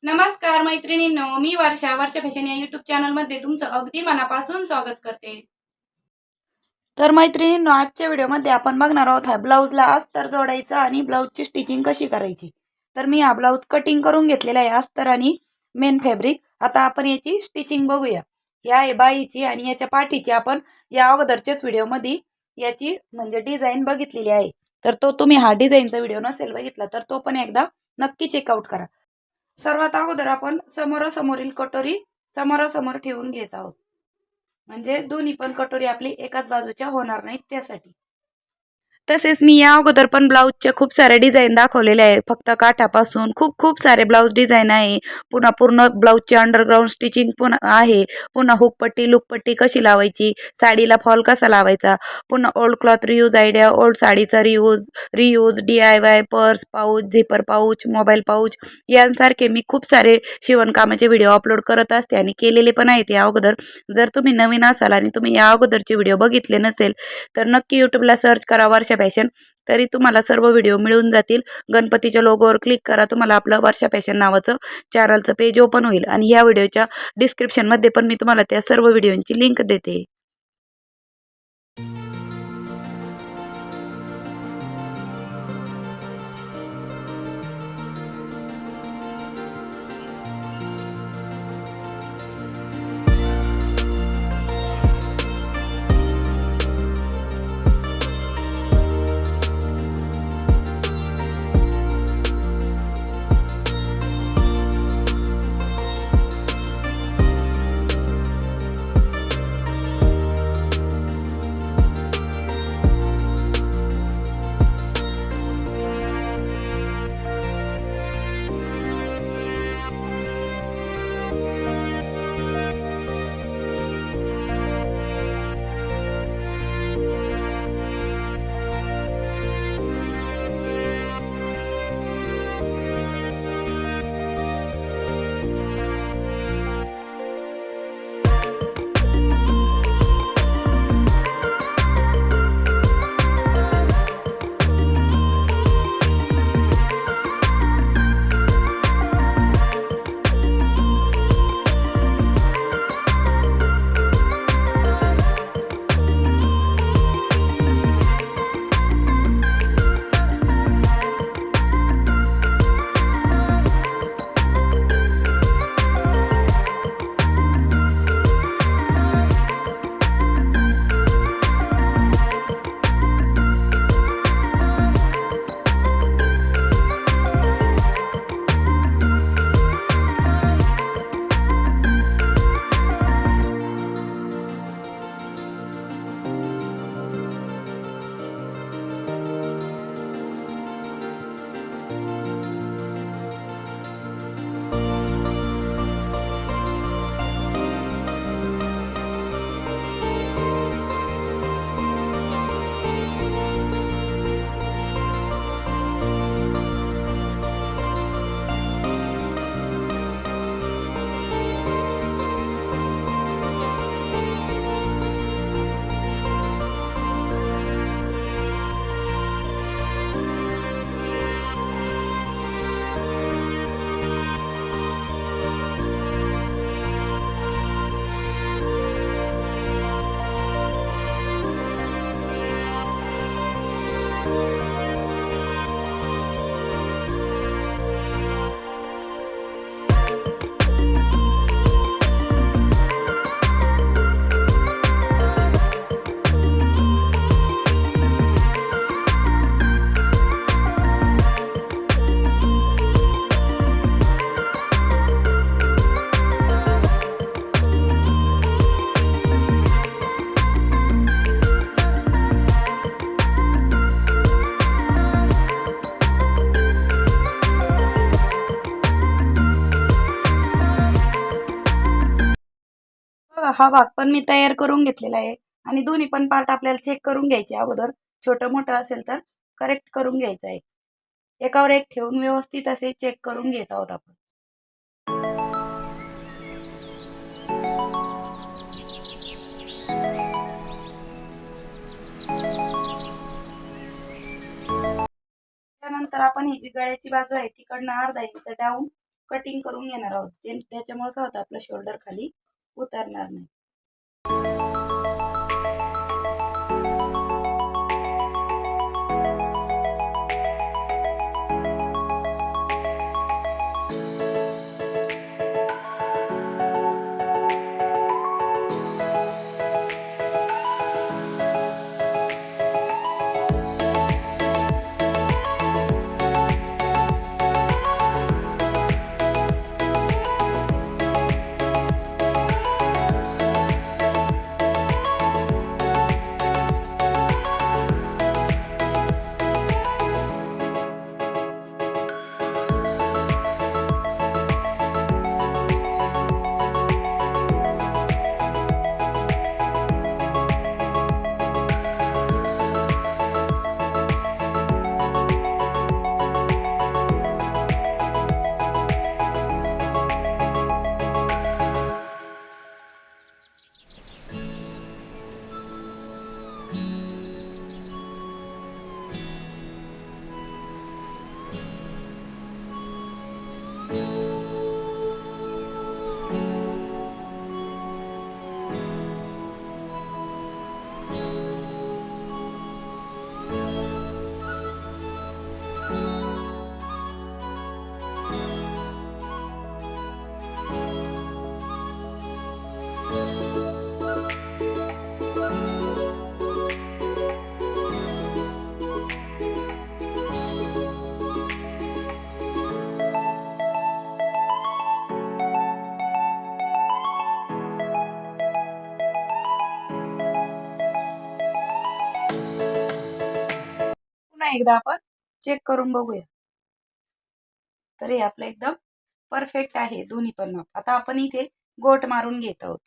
नमस्कार मैत्रिणींनो, मी वर्षा फॅशन या यूट्यूब चॅनलमध्ये तुमचं अगदी मनापासून स्वागत करते. तर मैत्रिणींनो, आजच्या व्हिडिओमध्ये आपण बघणार आहोत ब्लाऊजला अस्तर जोडायचा आणि ब्लाऊजची स्टिचिंग कशी करायची. तर मी हा ब्लाऊज कटिंग करून घेतलेला आहे अस्तर आणि मेन फॅब्रिक. आता आपण याची स्टिचिंग बघूया. या आहे बाईची आणि याच्या पाठीची आपण या अगोदरच्याच व्हिडिओमध्ये याची म्हणजे डिझाईन बघितलेली आहे. तर तो तुम्ही हा डिझाईनचा व्हिडिओ नसेल बघितला तर तो पण एकदा नक्की चेकआउट करा. सर्वात अगोदर आपण समोरासमोरील कटोरी समोरासमोर ठेवून घेत आहोत, म्हणजे दोन्ही पण कटोरी आपली एकाच बाजूच्या होणार नाहीत त्यासाठी. तसेच मी या अगोदर पण ब्लाऊजचे खूप सारे डिझाईन दाखवलेले आहे. फक्त काठापासून खूप खूप सारे ब्लाऊज डिझाईन आहे. पुन्हा पूर्ण ब्लाऊजची अंडरग्राऊंड स्टिचिंग पण आहे. पुन्हा हुकपट्टी लुकपट्टी कशी लावायची, साडीला फॉल कसा लावायचा, पुन्हा old cloth reuse idea, old साडीचा reuse DIY, purse pouch, zipper pouch, mobile pouch यांसारखे मी खूप सारे शिवणकामाचे व्हिडिओ अपलोड करत असते आणि केलेले पण आहेत या अगोदर. जर तुम्ही नवीन असाल आणि तुम्ही या अगोदरचे व्हिडिओ बघितले नसेल तर नक्की यूट्यूबला सर्च करा वर्षा फॅशन, तरी तुम्हाला सर्व व्हिडिओ मिळून जातील. गणपतीच्या लोगोवर क्लिक करा, तुम्हाला आपलं वर्षा फॅशन नावाचं चॅनलचं पेज ओपन होईल आणि या व्हिडिओच्या डिस्क्रिप्शनमध्ये पण मी तुम्हाला त्या सर्व व्हिडिओंची लिंक देते. हा भाग पण मी तयार करून घेतलेला आहे आणि दोन्ही पण पार्ट आपल्याला चेक करून घ्यायचे अगोदर. छोटं मोठं असेल तर करेक्ट करून घ्यायचं आहे. एकावर एक ठेवून व्यवस्थित असे चेक करून घेत आहोत आपण. त्यानंतर आपण ही जी गळ्याची बाजू आहे तिकडनं अर्धा इंच डाऊन कटिंग करून घेणार आहोत, त्याच्यामुळे काय होतं आपलं शोल्डर खाली उतरणार नाही. पुन्हा एकदा आपण चेक करून बघूया. तर हे आपलं एकदम परफेक्ट आहे दोन्ही पण माप. आता आपण इथे गोट मारून घेत आहोत.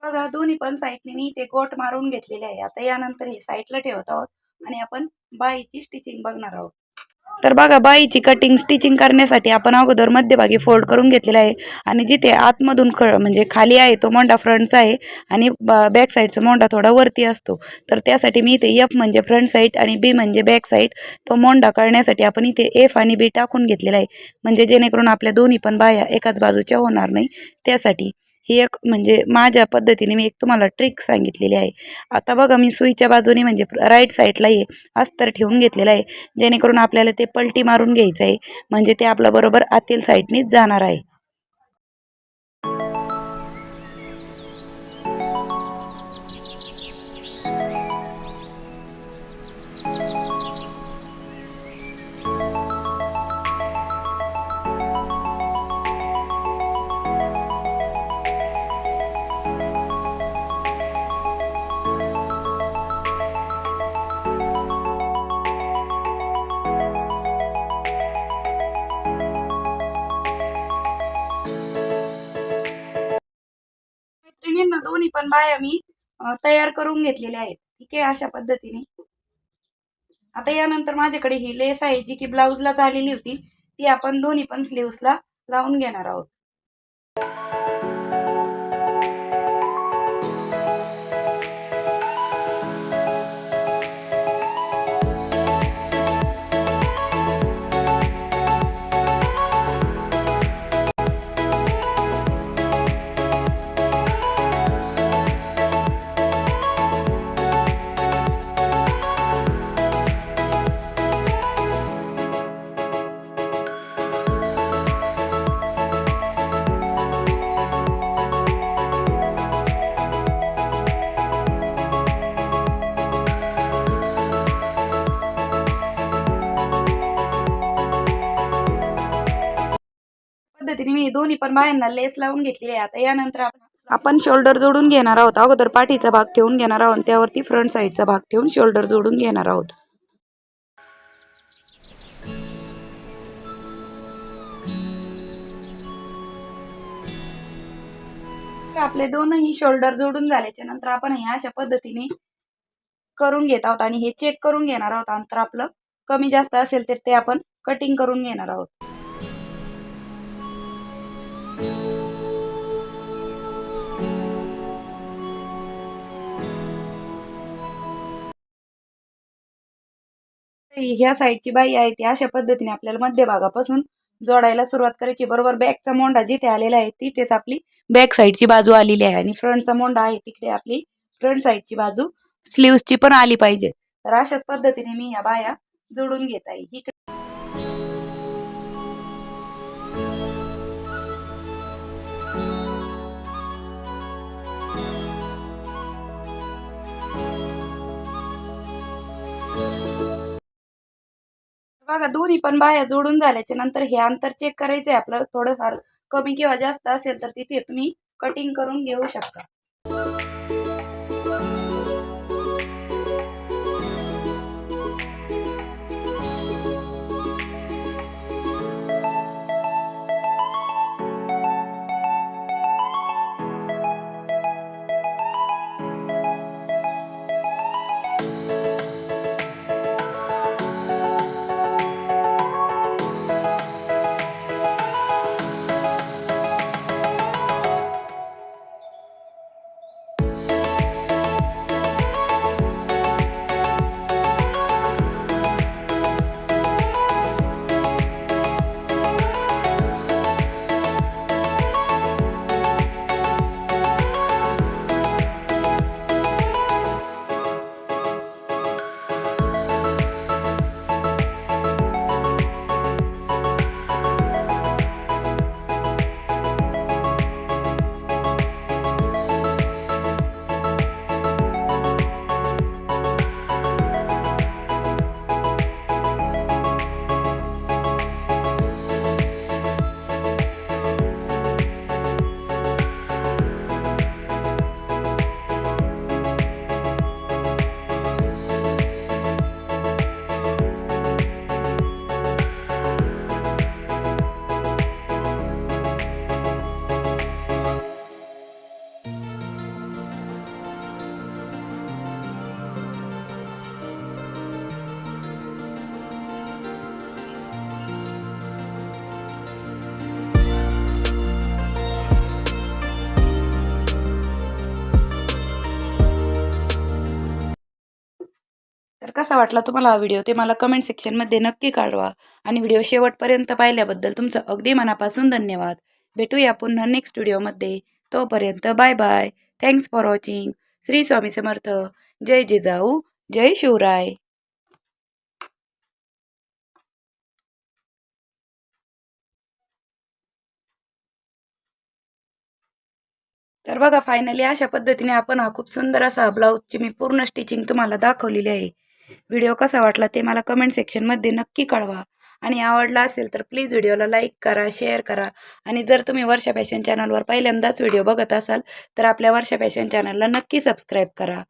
बघा दोन्ही पण साईडने मी ते गोट मारून घेतलेले आहे. आता यानंतर हे साईडला ठेवत आहोत आणि आपण बाहीची स्टिचिंग बघणार आहोत. तर बघा बाहीची कटिंग स्टिचिंग करण्यासाठी आपण अगोदर मध्यभागी फोल्ड करून घेतलेला आहे आणि जिथे आतमधून म्हणजे खाली आहे तो मोंडा फ्रंटचा आहे आणि बॅक साईडचा मोंडा थोडा वरती असतो. तर त्यासाठी मी इथे एफ म्हणजे फ्रंट साईड आणि बी म्हणजे बॅक साईड तो मोंडा करण्यासाठी आपण इथे एफ आणि बी टाकून घेतलेला आहे, म्हणजे जेणेकरून आपल्या दोन्ही पण बाह्या एकाच बाजूच्या होणार नाही. त्यासाठी ही एक म्हणजे माझ्या पद्धतीने मी एक तुम्हाला ट्रिक सांगितलेली आहे. आता बघा मी सुईच्या बाजूने म्हणजे राईट साईडला हे अस्तर ठेवून घेतलेलं आहे, जेणेकरून आपल्याला ते पलटी मारून घ्यायचं आहे, म्हणजे ते आपलं बरोबर आतील साईडनीच जाणार आहे. मैत्रिणींना दोन्ही पण बाया मी तयार करून घेतलेल्या आहेत. ठीक आहे, अशा पद्धतीने. आता यानंतर माझ्याकडे ही लेस आहे जी की ब्लाऊजला झालेली होती, ती आपण दोन्ही पण स्लीव्सला लावून घेणार आहोत. पद्धतीने मी दोन्ही पण बायांना लेस लावून घेतलेली आहे। आता यानंतर आपण शोल्डर जोडून घेणार आहोत। अगोदर पाठीचा भाग ठेवून घेणार आहोत, त्यावरती फ्रंट साईडचा भाग ठेवून शोल्डर जोडून घेणार आहोत। आपले दोनही शोल्डर जोडून झाल्याच्या नंतर आपण हे अशा पद्धतीने करून घेत आहोत आणि हे चेक करून घेणार आहोत। अंतर आपलं कमी जास्त असेल तर ते आपण कटिंग करून घेणार आहोत। ह्या साईडची बाई आहे ती अशा पद्धतीने आपल्याला मध्यभागापासून जोडायला सुरुवात करायची। बरोबर बॅकचा मोंढा जिथे आलेला आहे तिथेच आपली बॅक साईडची बाजू आलेली आहे आणि फ्रंटचा मोंढा आहे तिकडे आपली फ्रंट साईडची बाजू स्लीव्सची पण आली पाहिजे। तर अशाच पद्धतीने मी या बाया जोडून घेत आहे। बघा दोन्ही पण बाया जोडून झाल्याच्या नंतर हे अंतर चेक करायचंय आपलं। थोडंफार कमी किंवा जास्त असेल तर तिथे तुम्ही कटिंग करून घेऊ शकता। तर कसा वाटला तुम्हाला हा व्हिडिओ ते मला कमेंट सेक्शनमध्ये नक्की कळवा आणि व्हिडिओ शेवटपर्यंत पाहिल्याबद्दल तुमचं अगदी मनापासून धन्यवाद। भेटूया पुन्हा नेक्स्ट व्हिडिओमध्ये। तोपर्यंत bye bye. Thanks for watching. Shri Swami Samarth. जय जिजाऊ जय शिवराय। तर बघा फायनली अशा पद्धतीने आपण हा खूप सुंदर असा ब्लाऊजची मी पूर्ण स्टिचिंग तुम्हाला दाखवलेली आहे। व्हिडिओ कसा वाटला ते मला कमेंट सेक्शनमध्ये नक्की कळवा आणि आवडला असेल तर प्लीज व्हिडिओला लाईक करा, शेअर करा आणि जर तुम्ही वर्षा फॅशन चॅनलवर पहिल्यांदाच व्हिडिओ बघत असाल तर आपल्या वर्षा फॅशन चॅनलला नक्की सबस्क्राईब करा।